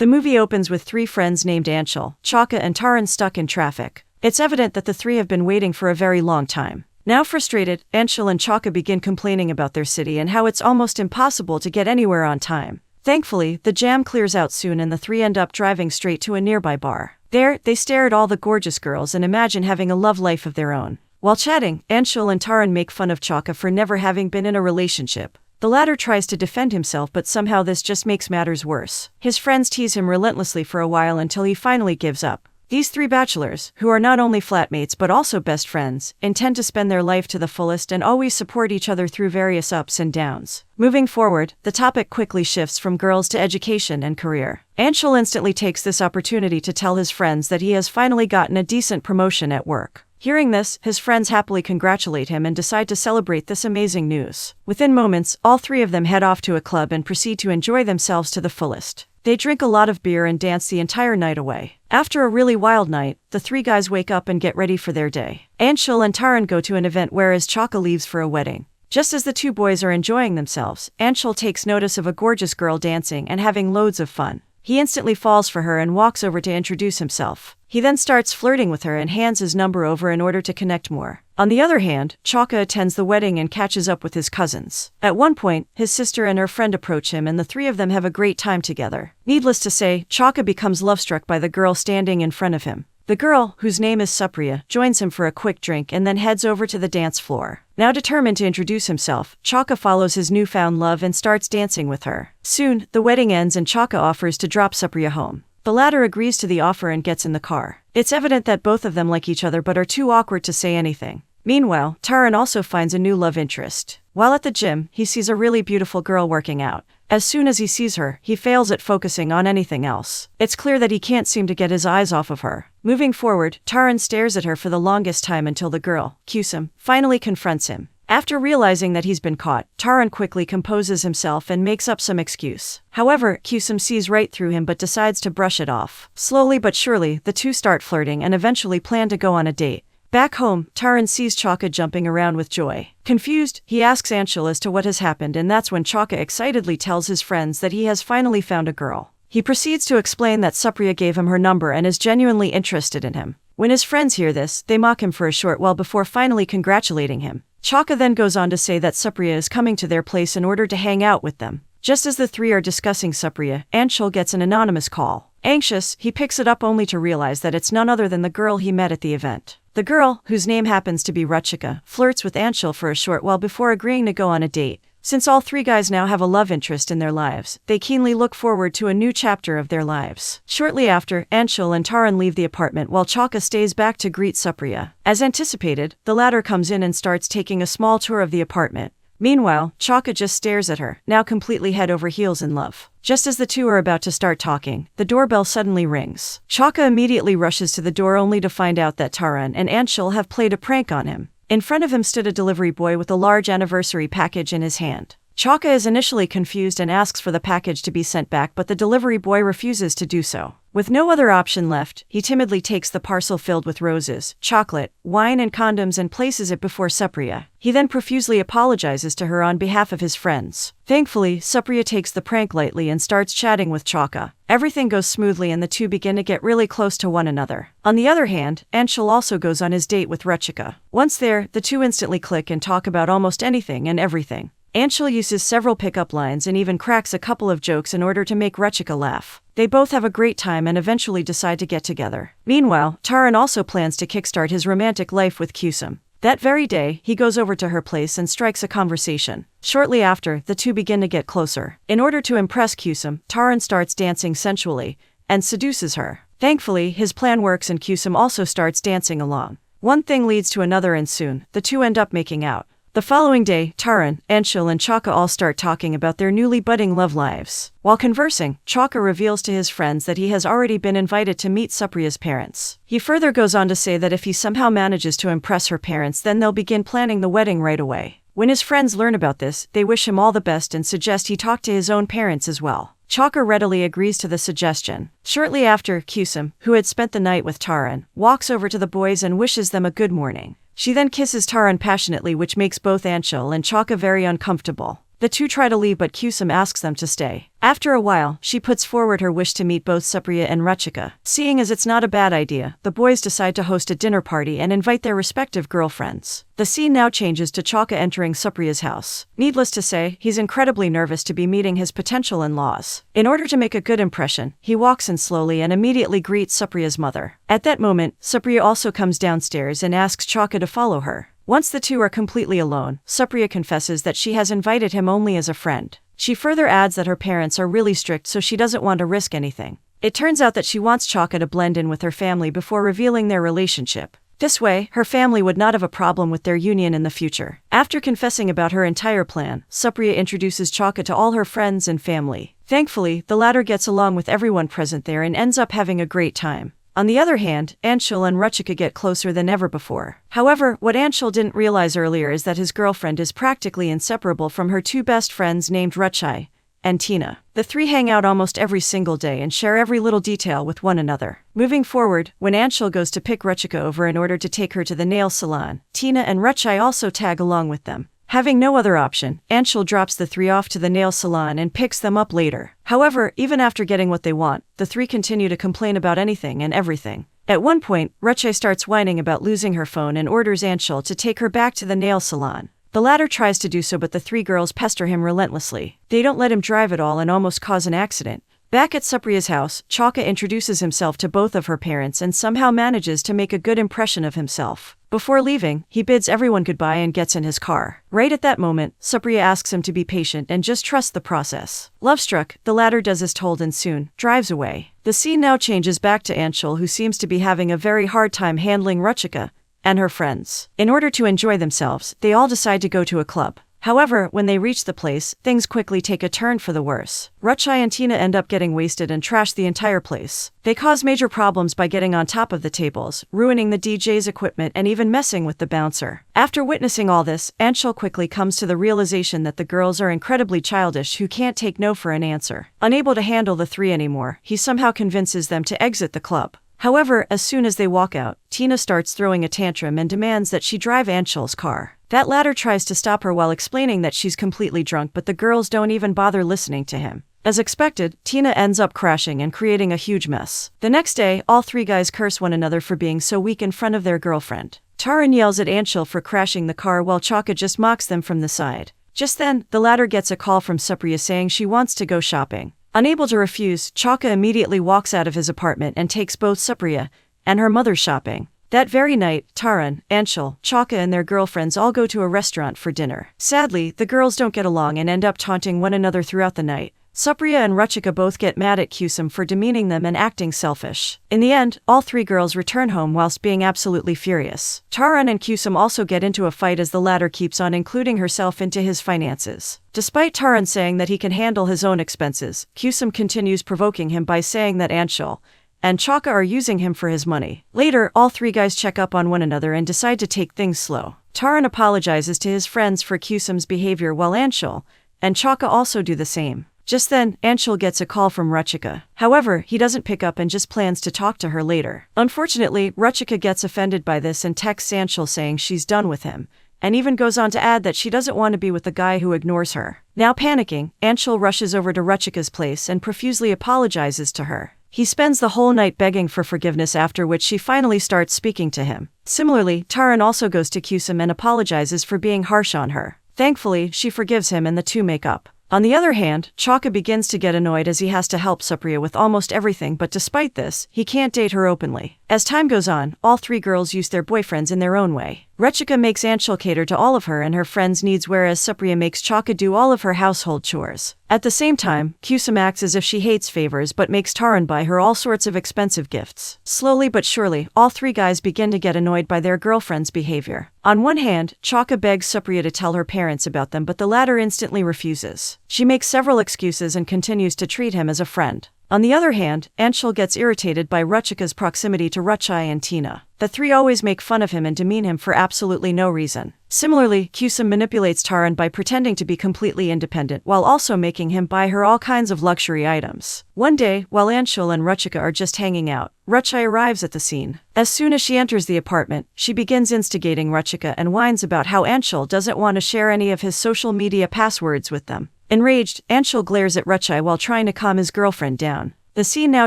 The movie opens with three friends named Anshul, Chaka and Taran stuck in traffic. It's evident that the three have been waiting for a very long time. Now frustrated, Anshul and Chaka begin complaining about their city and how it's almost impossible to get anywhere on time. Thankfully, the jam clears out soon and the three end up driving straight to a nearby bar. There, they stare at all the gorgeous girls and imagine having a love life of their own. While chatting, Anshul and Taran make fun of Chaka for never having been in a relationship. The latter tries to defend himself, but somehow this just makes matters worse. His friends tease him relentlessly for a while until he finally gives up. These three bachelors, who are not only flatmates but also best friends, intend to spend their life to the fullest and always support each other through various ups and downs. Moving forward, the topic quickly shifts from girls to education and career. Anshul instantly takes this opportunity to tell his friends that he has finally gotten a decent promotion at work. Hearing this, his friends happily congratulate him and decide to celebrate this amazing news. Within moments, all three of them head off to a club and proceed to enjoy themselves to the fullest. They drink a lot of beer and dance the entire night away. After a really wild night, the three guys wake up and get ready for their day. Anshul and Taran go to an event whereas Chaka leaves for a wedding. Just as the two boys are enjoying themselves, Anshul takes notice of a gorgeous girl dancing and having loads of fun. He instantly falls for her and walks over to introduce himself. He then starts flirting with her and hands his number over in order to connect more. On the other hand, Chaka attends the wedding and catches up with his cousins. At one point, his sister and her friend approach him and the three of them have a great time together. Needless to say, Chaka becomes love-struck by the girl standing in front of him. The girl, whose name is Supriya, joins him for a quick drink and then heads over to the dance floor. Now determined to introduce himself, Chaka follows his newfound love and starts dancing with her. Soon, the wedding ends and Chaka offers to drop Supriya home. The latter agrees to the offer and gets in the car. It's evident that both of them like each other but are too awkward to say anything. Meanwhile, Taran also finds a new love interest. While at the gym, he sees a really beautiful girl working out. As soon as he sees her, he fails at focusing on anything else. It's clear that he can't seem to get his eyes off of her. Moving forward, Taran stares at her for the longest time until the girl, Kusum, finally confronts him. After realizing that he's been caught, Taran quickly composes himself and makes up some excuse. However, Kusum sees right through him but decides to brush it off. Slowly but surely, the two start flirting and eventually plan to go on a date. Back home, Taran sees Chaka jumping around with joy. Confused, he asks Anshul as to what has happened and that's when Chaka excitedly tells his friends that he has finally found a girl. He proceeds to explain that Supriya gave him her number and is genuinely interested in him. When his friends hear this, they mock him for a short while before finally congratulating him. Chaka then goes on to say that Supriya is coming to their place in order to hang out with them. Just as the three are discussing Supriya, Anshul gets an anonymous call. Anxious, he picks it up only to realize that it's none other than the girl he met at the event. The girl, whose name happens to be Ruchika, flirts with Anshul for a short while before agreeing to go on a date. Since all three guys now have a love interest in their lives, they keenly look forward to a new chapter of their lives. Shortly after, Anshul and Taran leave the apartment while Chaka stays back to greet Supriya. As anticipated, the latter comes in and starts taking a small tour of the apartment. Meanwhile, Chaka just stares at her, now completely head over heels in love. Just as the two are about to start talking, the doorbell suddenly rings. Chaka immediately rushes to the door only to find out that Taran and Anshul have played a prank on him. In front of him stood a delivery boy with a large anniversary package in his hand. Chaka is initially confused and asks for the package to be sent back but the delivery boy refuses to do so. With no other option left, he timidly takes the parcel filled with roses, chocolate, wine and condoms and places it before Supriya. He then profusely apologizes to her on behalf of his friends. Thankfully, Supriya takes the prank lightly and starts chatting with Chaka. Everything goes smoothly and the two begin to get really close to one another. On the other hand, Anshul also goes on his date with Ruchika. Once there, the two instantly click and talk about almost anything and everything. Anshul uses several pickup lines and even cracks a couple of jokes in order to make Ruchika laugh. They both have a great time and eventually decide to get together. Meanwhile, Taran also plans to kickstart his romantic life with Kusum. That very day, he goes over to her place and strikes a conversation. Shortly after, the two begin to get closer. In order to impress Kusum, Taran starts dancing sensually and seduces her. Thankfully, his plan works and Kusum also starts dancing along. One thing leads to another and soon, the two end up making out. The following day, Taran, Anshul and Chaka all start talking about their newly budding love lives. While conversing, Chaka reveals to his friends that he has already been invited to meet Supriya's parents. He further goes on to say that if he somehow manages to impress her parents then they'll begin planning the wedding right away. When his friends learn about this, they wish him all the best and suggest he talk to his own parents as well. Chaka readily agrees to the suggestion. Shortly after, Kusum, who had spent the night with Taran, walks over to the boys and wishes them a good morning. She then kisses Taran passionately which makes both Anshul and Chaka very uncomfortable. The two try to leave but Kusum asks them to stay. After a while, she puts forward her wish to meet both Supriya and Ruchika. Seeing as it's not a bad idea, the boys decide to host a dinner party and invite their respective girlfriends. The scene now changes to Chaka entering Supriya's house. Needless to say, he's incredibly nervous to be meeting his potential in-laws. In order to make a good impression, he walks in slowly and immediately greets Supriya's mother. At that moment, Supriya also comes downstairs and asks Chaka to follow her. Once the two are completely alone, Supriya confesses that she has invited him only as a friend. She further adds that her parents are really strict, so she doesn't want to risk anything. It turns out that she wants Chaka to blend in with her family before revealing their relationship. This way, her family would not have a problem with their union in the future. After confessing about her entire plan, Supriya introduces Chaka to all her friends and family. Thankfully, the latter gets along with everyone present there and ends up having a great time. On the other hand, Anshul and Ruchika get closer than ever before. However, what Anshul didn't realize earlier is that his girlfriend is practically inseparable from her two best friends named Ruchai and Tina. The three hang out almost every single day and share every little detail with one another. Moving forward, when Anshul goes to pick Ruchika over in order to take her to the nail salon, Tina and Ruchai also tag along with them. Having no other option, Anshul drops the three off to the nail salon and picks them up later. However, even after getting what they want, the three continue to complain about anything and everything. At one point, Ruchai starts whining about losing her phone and orders Anshul to take her back to the nail salon. The latter tries to do so, but the three girls pester him relentlessly. They don't let him drive at all and almost cause an accident. Back at Supriya's house, Chaka introduces himself to both of her parents and somehow manages to make a good impression of himself. Before leaving, he bids everyone goodbye and gets in his car. Right at that moment, Supriya asks him to be patient and just trust the process. Love-struck, the latter does as told and soon drives away. The scene now changes back to Anshul, who seems to be having a very hard time handling Ruchika and her friends. In order to enjoy themselves, they all decide to go to a club. However, when they reach the place, things quickly take a turn for the worse. Ruchai and Tina end up getting wasted and trash the entire place. They cause major problems by getting on top of the tables, ruining the DJ's equipment and even messing with the bouncer. After witnessing all this, Anshul quickly comes to the realization that the girls are incredibly childish who can't take no for an answer. Unable to handle the three anymore, he somehow convinces them to exit the club. However, as soon as they walk out, Tina starts throwing a tantrum and demands that she drive Anshul's car. That latter tries to stop her while explaining that she's completely drunk, but the girls don't even bother listening to him. As expected, Tina ends up crashing and creating a huge mess. The next day, all three guys curse one another for being so weak in front of their girlfriend. Taran yells at Anshul for crashing the car while Chaka just mocks them from the side. Just then, the latter gets a call from Supriya saying she wants to go shopping. Unable to refuse, Chaka immediately walks out of his apartment and takes both Supriya and her mother shopping. That very night, Taran, Anshul, Chaka and their girlfriends all go to a restaurant for dinner. Sadly, the girls don't get along and end up taunting one another throughout the night. Supriya and Ruchika both get mad at Kusum for demeaning them and acting selfish. In the end, all three girls return home whilst being absolutely furious. Taran and Kusum also get into a fight as the latter keeps on including herself into his finances. Despite Taran saying that he can handle his own expenses, Kusum continues provoking him by saying that Anshul and Chaka are using him for his money. Later, all three guys check up on one another and decide to take things slow. Taran apologizes to his friends for Kusum's behavior while Anshul and Chaka also do the same. Just then, Anshul gets a call from Ruchika. However, he doesn't pick up and just plans to talk to her later. Unfortunately, Ruchika gets offended by this and texts Anshul saying she's done with him, and even goes on to add that she doesn't want to be with the guy who ignores her. Now panicking, Anshul rushes over to Ruchika's place and profusely apologizes to her. He spends the whole night begging for forgiveness, after which she finally starts speaking to him. Similarly, Taran also goes to Kusum and apologizes for being harsh on her. Thankfully, she forgives him and the two make up. On the other hand, Chaka begins to get annoyed as he has to help Supriya with almost everything, but despite this, he can't date her openly. As time goes on, all three girls use their boyfriends in their own way. Ruchika makes Anshul cater to all of her and her friends' needs, whereas Supriya makes Chaka do all of her household chores. At the same time, Kusum acts as if she hates favors but makes Taran buy her all sorts of expensive gifts. Slowly but surely, all three guys begin to get annoyed by their girlfriend's behavior. On one hand, Chaka begs Supriya to tell her parents about them, but the latter instantly refuses. She makes several excuses and continues to treat him as a friend. On the other hand, Anshul gets irritated by Ruchika's proximity to Ruchai and Tina. The three always make fun of him and demean him for absolutely no reason. Similarly, Kusum manipulates Taran by pretending to be completely independent while also making him buy her all kinds of luxury items. One day, while Anshul and Ruchika are just hanging out, Ruchai arrives at the scene. As soon as she enters the apartment, she begins instigating Ruchika and whines about how Anshul doesn't want to share any of his social media passwords with them. Enraged, Anshul glares at Rachai while trying to calm his girlfriend down. The scene now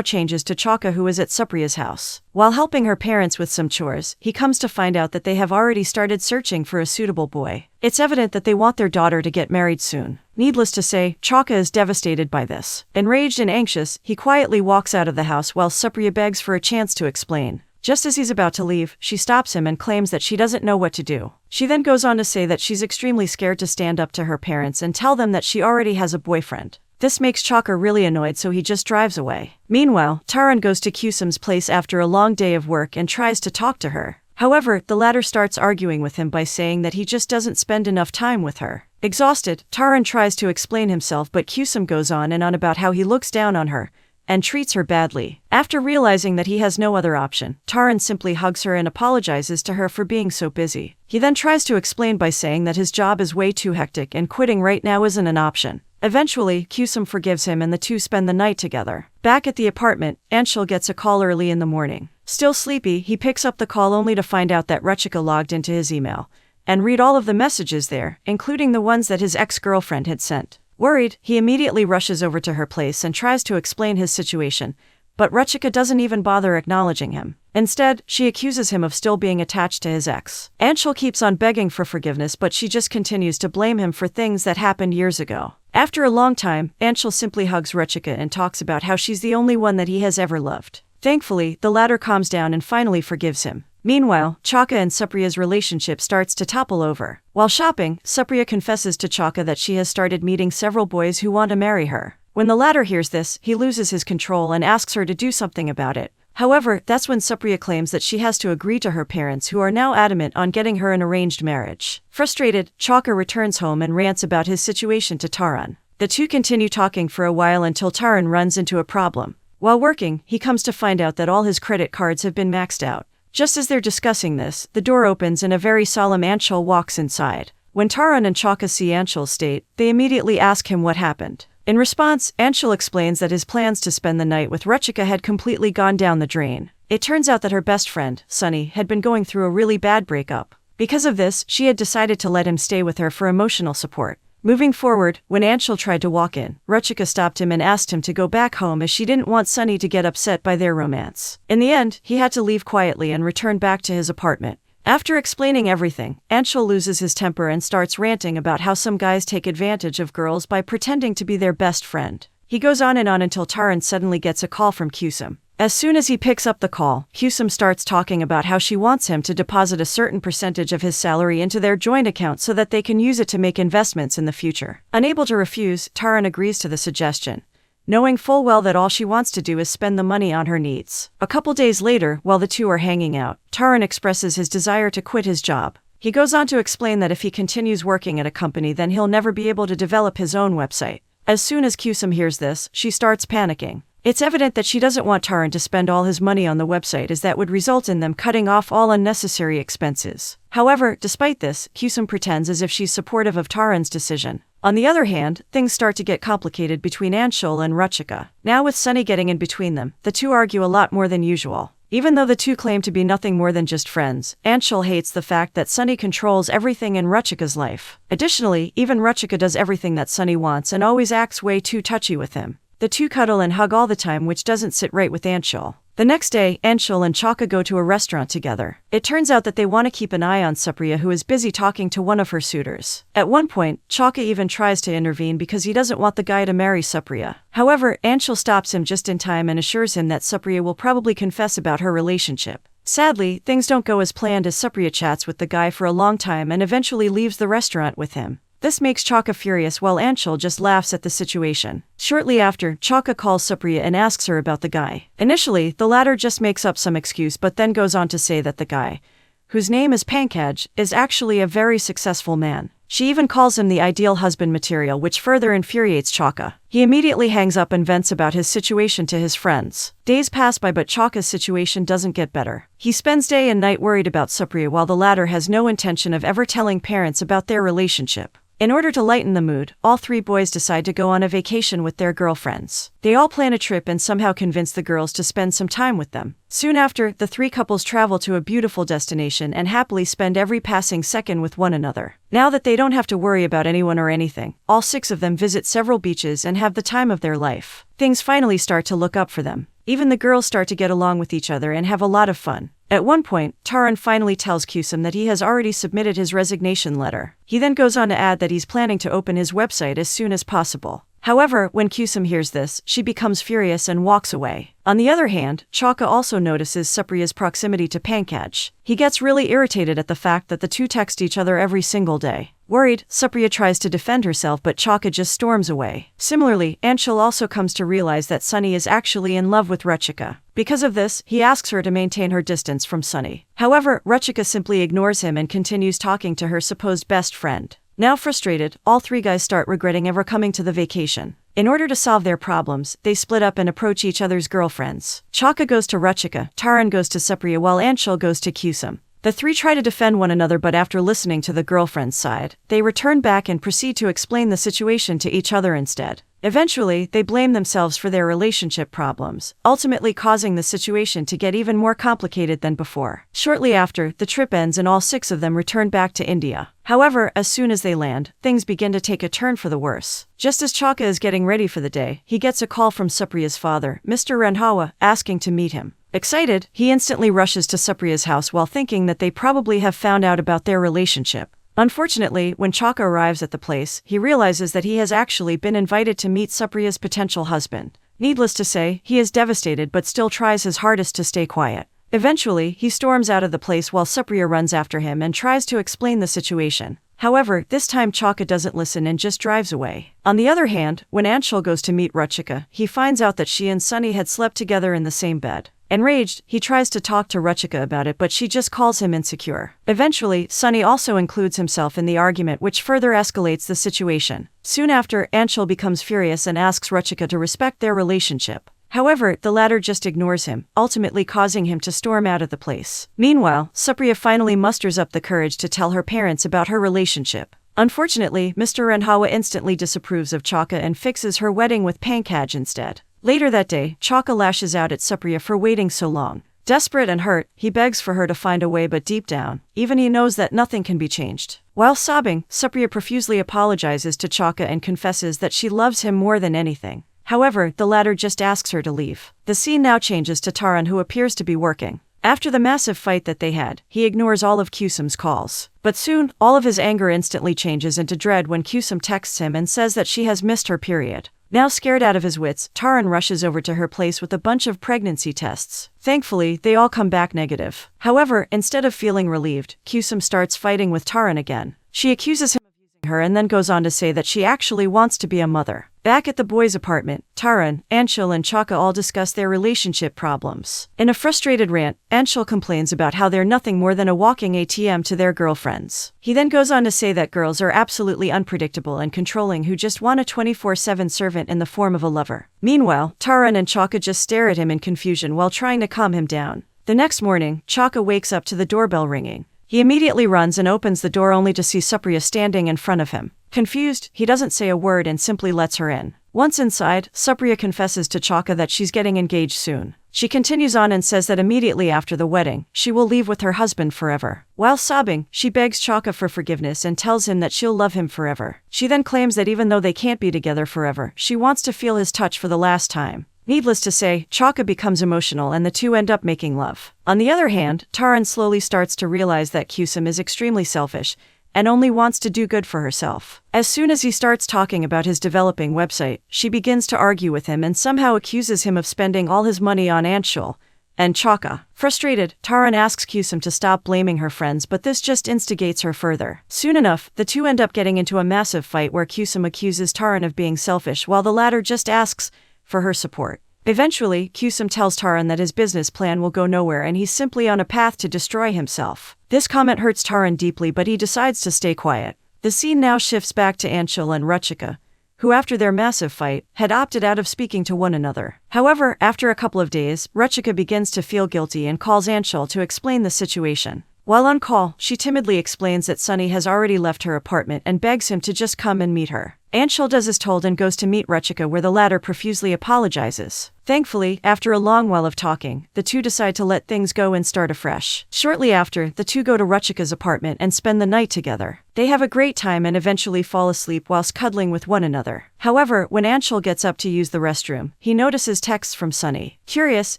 changes to Chaka, who is at Supriya's house. While helping her parents with some chores, he comes to find out that they have already started searching for a suitable boy. It's evident that they want their daughter to get married soon. Needless to say, Chaka is devastated by this. Enraged and anxious, he quietly walks out of the house while Supriya begs for a chance to explain. Just as he's about to leave, she stops him and claims that she doesn't know what to do. She then goes on to say that she's extremely scared to stand up to her parents and tell them that she already has a boyfriend. This makes Chaka really annoyed, so he just drives away. Meanwhile, Taran goes to Kusum's place after a long day of work and tries to talk to her. However, the latter starts arguing with him by saying that he just doesn't spend enough time with her. Exhausted, Taran tries to explain himself, but Kusum goes on and on about how he looks down on her and treats her badly. After realizing that he has no other option, Taran simply hugs her and apologizes to her for being so busy. He then tries to explain by saying that his job is way too hectic and quitting right now isn't an option. Eventually, Kusum forgives him and the two spend the night together. Back at the apartment, Anshul gets a call early in the morning. Still sleepy, he picks up the call only to find out that Rachika logged into his email and read all of the messages there, including the ones that his ex-girlfriend had sent. Worried, he immediately rushes over to her place and tries to explain his situation, but Rachika doesn't even bother acknowledging him. Instead, she accuses him of still being attached to his ex. Anshul keeps on begging for forgiveness, but she just continues to blame him for things that happened years ago. After a long time, Anshul simply hugs Rachika and talks about how she's the only one that he has ever loved. Thankfully, the latter calms down and finally forgives him. Meanwhile, Chaka and Supriya's relationship starts to topple over. While shopping, Supriya confesses to Chaka that she has started meeting several boys who want to marry her. When the latter hears this, he loses his control and asks her to do something about it. However, that's when Supriya claims that she has to agree to her parents, who are now adamant on getting her an arranged marriage. Frustrated, Chaka returns home and rants about his situation to Taran. The two continue talking for a while until Taran runs into a problem. While working, he comes to find out that all his credit cards have been maxed out. Just as they're discussing this, the door opens and a very solemn Anshul walks inside. When Taran and Chaka see Anshul's state, they immediately ask him what happened. In response, Anshul explains that his plans to spend the night with Rachika had completely gone down the drain. It turns out that her best friend, Sunny, had been going through a really bad breakup. Because of this, she had decided to let him stay with her for emotional support. Moving forward, when Anshul tried to walk in, Rachika stopped him and asked him to go back home as she didn't want Sunny to get upset by their romance. In the end, he had to leave quietly and return back to his apartment. After explaining everything, Anshul loses his temper and starts ranting about how some guys take advantage of girls by pretending to be their best friend. He goes on and on until Taran suddenly gets a call from Kusum. As soon as he picks up the call, Kusum starts talking about how she wants him to deposit a certain percentage of his salary into their joint account so that they can use it to make investments in the future. Unable to refuse, Taran agrees to the suggestion, knowing full well that all she wants to do is spend the money on her needs. A couple days later, while the two are hanging out, Taran expresses his desire to quit his job. He goes on to explain that if he continues working at a company, then he'll never be able to develop his own website. As soon as Kusum hears this, she starts panicking. It's evident that she doesn't want Taran to spend all his money on the website, as that would result in them cutting off all unnecessary expenses. However, despite this, Kusum pretends as if she's supportive of Taran's decision. On the other hand, things start to get complicated between Anshul and Rachika. Now with Sunny getting in between them, the two argue a lot more than usual. Even though the two claim to be nothing more than just friends, Anshul hates the fact that Sunny controls everything in Rachika's life. Additionally, even Rachika does everything that Sunny wants and always acts way too touchy with him. The two cuddle and hug all the time, which doesn't sit right with Anshul. The next day, Anshul and Chaka go to a restaurant together. It turns out that they want to keep an eye on Supriya, who is busy talking to one of her suitors. At one point, Chaka even tries to intervene because he doesn't want the guy to marry Supriya. However, Anshul stops him just in time and assures him that Supriya will probably confess about her relationship. Sadly, things don't go as planned, as Supriya chats with the guy for a long time and eventually leaves the restaurant with him. This makes Chaka furious, while Anshul just laughs at the situation. Shortly after, Chaka calls Supriya and asks her about the guy. Initially, the latter just makes up some excuse, but then goes on to say that the guy, whose name is Pankaj, is actually a very successful man. She even calls him the ideal husband material, which further infuriates Chaka. He immediately hangs up and vents about his situation to his friends. Days pass by, but Chaka's situation doesn't get better. He spends day and night worried about Supriya, while the latter has no intention of ever telling parents about their relationship. In order to lighten the mood, all three boys decide to go on a vacation with their girlfriends. They all plan a trip and somehow convince the girls to spend some time with them. Soon after, the three couples travel to a beautiful destination and happily spend every passing second with one another. Now that they don't have to worry about anyone or anything, all six of them visit several beaches and have the time of their life. Things finally start to look up for them. Even the girls start to get along with each other and have a lot of fun. At one point, Taran finally tells Kusum that he has already submitted his resignation letter. He then goes on to add that he's planning to open his website as soon as possible. However, when Kusum hears this, she becomes furious and walks away. On the other hand, Chaka also notices Supriya's proximity to Pankaj. He gets really irritated at the fact that the two text each other every single day. Worried, Supriya tries to defend herself but Chaka just storms away. Similarly, Anshul also comes to realize that Sunny is actually in love with Rachika. Because of this, he asks her to maintain her distance from Sunny. However, Rachika simply ignores him and continues talking to her supposed best friend. Now frustrated, all three guys start regretting ever coming to the vacation. In order to solve their problems, they split up and approach each other's girlfriends. Chaka goes to Rachika, Taran goes to Supriya while Anshul goes to Kusum. The three try to defend one another but after listening to the girlfriend's side, they return back and proceed to explain the situation to each other instead. Eventually, they blame themselves for their relationship problems, ultimately causing the situation to get even more complicated than before. Shortly after, the trip ends and all six of them return back to India. However, as soon as they land, things begin to take a turn for the worse. Just as Chaka is getting ready for the day, he gets a call from Supriya's father, Mr. Randhawa, asking to meet him. Excited, he instantly rushes to Supriya's house while thinking that they probably have found out about their relationship. Unfortunately, when Chaka arrives at the place, he realizes that he has actually been invited to meet Supriya's potential husband. Needless to say, he is devastated but still tries his hardest to stay quiet. Eventually, he storms out of the place while Supriya runs after him and tries to explain the situation. However, this time Chaka doesn't listen and just drives away. On the other hand, when Anshul goes to meet Rachika, he finds out that she and Sunny had slept together in the same bed. Enraged, he tries to talk to Rachika about it but she just calls him insecure. Eventually, Sunny also includes himself in the argument which further escalates the situation. Soon after, Anshul becomes furious and asks Rachika to respect their relationship. However, the latter just ignores him, ultimately causing him to storm out of the place. Meanwhile, Supriya finally musters up the courage to tell her parents about her relationship. Unfortunately, Mr. Randhawa instantly disapproves of Chaka and fixes her wedding with Pankaj instead. Later that day, Chaka lashes out at Supriya for waiting so long. Desperate and hurt, he begs for her to find a way but deep down, even he knows that nothing can be changed. While sobbing, Supriya profusely apologizes to Chaka and confesses that she loves him more than anything. However, the latter just asks her to leave. The scene now changes to Taran who appears to be working. After the massive fight that they had, he ignores all of Kusum's calls. But soon, all of his anger instantly changes into dread when Kusum texts him and says that she has missed her period. Now scared out of his wits, Taran rushes over to her place with a bunch of pregnancy tests. Thankfully, they all come back negative. However, instead of feeling relieved, Kusum starts fighting with Taran again. She accuses him of using her and then goes on to say that she actually wants to be a mother. Back at the boys' apartment, Taran, Anshul and Chaka all discuss their relationship problems. In a frustrated rant, Anshul complains about how they're nothing more than a walking ATM to their girlfriends. He then goes on to say that girls are absolutely unpredictable and controlling who just want a 24/7 servant in the form of a lover. Meanwhile, Taran and Chaka just stare at him in confusion while trying to calm him down. The next morning, Chaka wakes up to the doorbell ringing. He immediately runs and opens the door only to see Supriya standing in front of him. Confused, he doesn't say a word and simply lets her in. Once inside, Supriya confesses to Chaka that she's getting engaged soon. She continues on and says that immediately after the wedding, she will leave with her husband forever. While sobbing, she begs Chaka for forgiveness and tells him that she'll love him forever. She then claims that even though they can't be together forever, she wants to feel his touch for the last time. Needless to say, Chaka becomes emotional and the two end up making love. On the other hand, Taran slowly starts to realize that Kusum is extremely selfish and only wants to do good for herself. As soon as he starts talking about his developing website, she begins to argue with him and somehow accuses him of spending all his money on Anshul and Chaka. Frustrated, Taran asks Kusum to stop blaming her friends but this just instigates her further. Soon enough, the two end up getting into a massive fight where Kusum accuses Taran of being selfish while the latter just asks for her support. Eventually, Kusum tells Taran that his business plan will go nowhere and he's simply on a path to destroy himself. This comment hurts Taran deeply but he decides to stay quiet. The scene now shifts back to Anshul and Rachika, who after their massive fight, had opted out of speaking to one another. However, after a couple of days, Rachika begins to feel guilty and calls Anshul to explain the situation. While on call, she timidly explains that Sunny has already left her apartment and begs him to just come and meet her. Anshul does as told and goes to meet Ruchika, where the latter profusely apologizes. Thankfully, after a long while of talking, the two decide to let things go and start afresh. Shortly after, the two go to Ruchika's apartment and spend the night together. They have a great time and eventually fall asleep whilst cuddling with one another. However, when Anshul gets up to use the restroom, he notices texts from Sunny. Curious,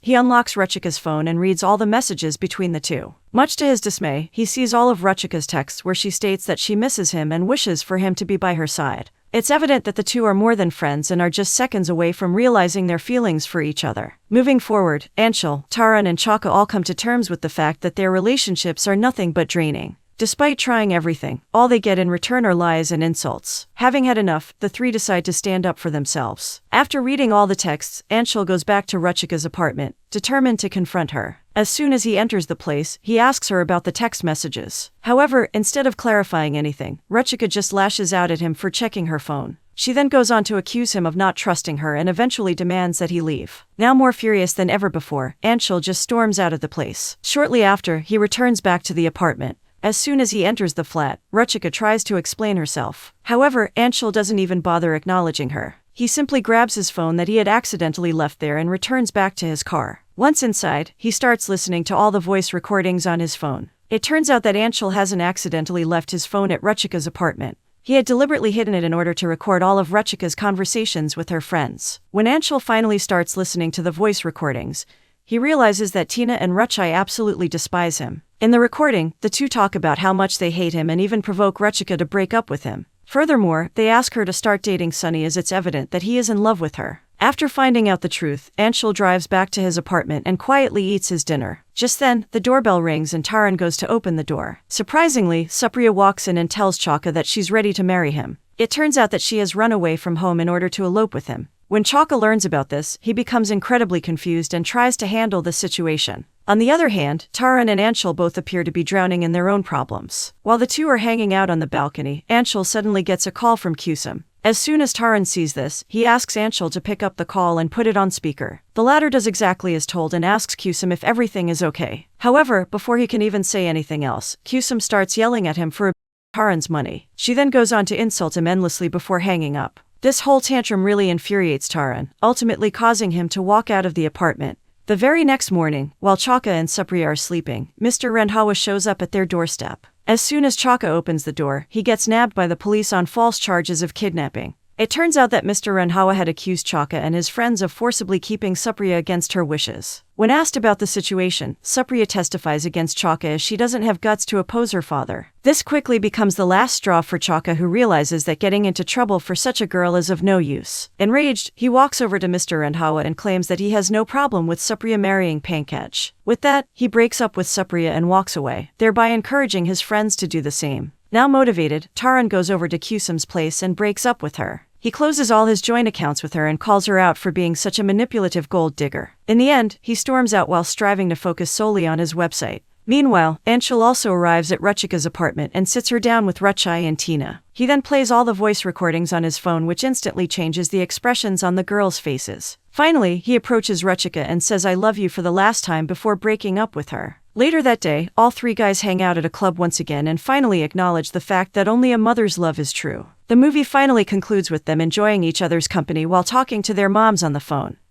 he unlocks Ruchika's phone and reads all the messages between the two. Much to his dismay, he sees all of Ruchika's texts where she states that she misses him and wishes for him to be by her side. It's evident that the two are more than friends and are just seconds away from realizing their feelings for each other. Moving forward, Anshul, Taran and Chaka all come to terms with the fact that their relationships are nothing but draining. Despite trying everything, all they get in return are lies and insults. Having had enough, the three decide to stand up for themselves. After reading all the texts, Anshul goes back to Ruchika's apartment, determined to confront her. As soon as he enters the place, he asks her about the text messages. However, instead of clarifying anything, Ruchika just lashes out at him for checking her phone. She then goes on to accuse him of not trusting her and eventually demands that he leave. Now more furious than ever before, Anshul just storms out of the place. Shortly after, he returns back to the apartment. As soon as he enters the flat, Ruchika tries to explain herself. However, Anshul doesn't even bother acknowledging her. He simply grabs his phone that he had accidentally left there and returns back to his car. Once inside, he starts listening to all the voice recordings on his phone. It turns out that Anshul hasn't accidentally left his phone at Ruchika's apartment. He had deliberately hidden it in order to record all of Ruchika's conversations with her friends. When Anshul finally starts listening to the voice recordings, he realizes that Tina and Ruchai absolutely despise him. In the recording, the two talk about how much they hate him and even provoke Ruchika to break up with him. Furthermore, they ask her to start dating Sunny as it's evident that he is in love with her. After finding out the truth, Anshul drives back to his apartment and quietly eats his dinner. Just then, the doorbell rings and Taran goes to open the door. Surprisingly, Supriya walks in and tells Chaka that she's ready to marry him. It turns out that she has run away from home in order to elope with him. When Chaka learns about this, he becomes incredibly confused and tries to handle the situation. On the other hand, Taran and Anshul both appear to be drowning in their own problems. While the two are hanging out on the balcony, Anshul suddenly gets a call from Kusum. As soon as Taran sees this, he asks Anshul to pick up the call and put it on speaker. The latter does exactly as told and asks Kusum if everything is okay. However, before he can even say anything else, Kusum starts yelling at him for Taran's money. She then goes on to insult him endlessly before hanging up. This whole tantrum really infuriates Taran, ultimately causing him to walk out of the apartment. The very next morning, while Chaka and Supriya are sleeping, Mr. Randhawa shows up at their doorstep. As soon as Chaka opens the door, he gets nabbed by the police on false charges of kidnapping. It turns out that Mr. Randhawa had accused Chaka and his friends of forcibly keeping Supriya against her wishes. When asked about the situation, Supriya testifies against Chaka as she doesn't have guts to oppose her father. This quickly becomes the last straw for Chaka, who realizes that getting into trouble for such a girl is of no use. Enraged, he walks over to Mr. Randhawa and claims that he has no problem with Supriya marrying Pankaj. With that, he breaks up with Supriya and walks away, thereby encouraging his friends to do the same. Now motivated, Taran goes over to Kusum's place and breaks up with her. He closes all his joint accounts with her and calls her out for being such a manipulative gold digger. In the end, he storms out while striving to focus solely on his website. Meanwhile, Anshul also arrives at Ruchika's apartment and sits her down with Ruchai and Tina. He then plays all the voice recordings on his phone, which instantly changes the expressions on the girls' faces. Finally, he approaches Ruchika and says "I love you" for the last time before breaking up with her. Later that day, all three guys hang out at a club once again and finally acknowledge the fact that only a mother's love is true. The movie finally concludes with them enjoying each other's company while talking to their moms on the phone.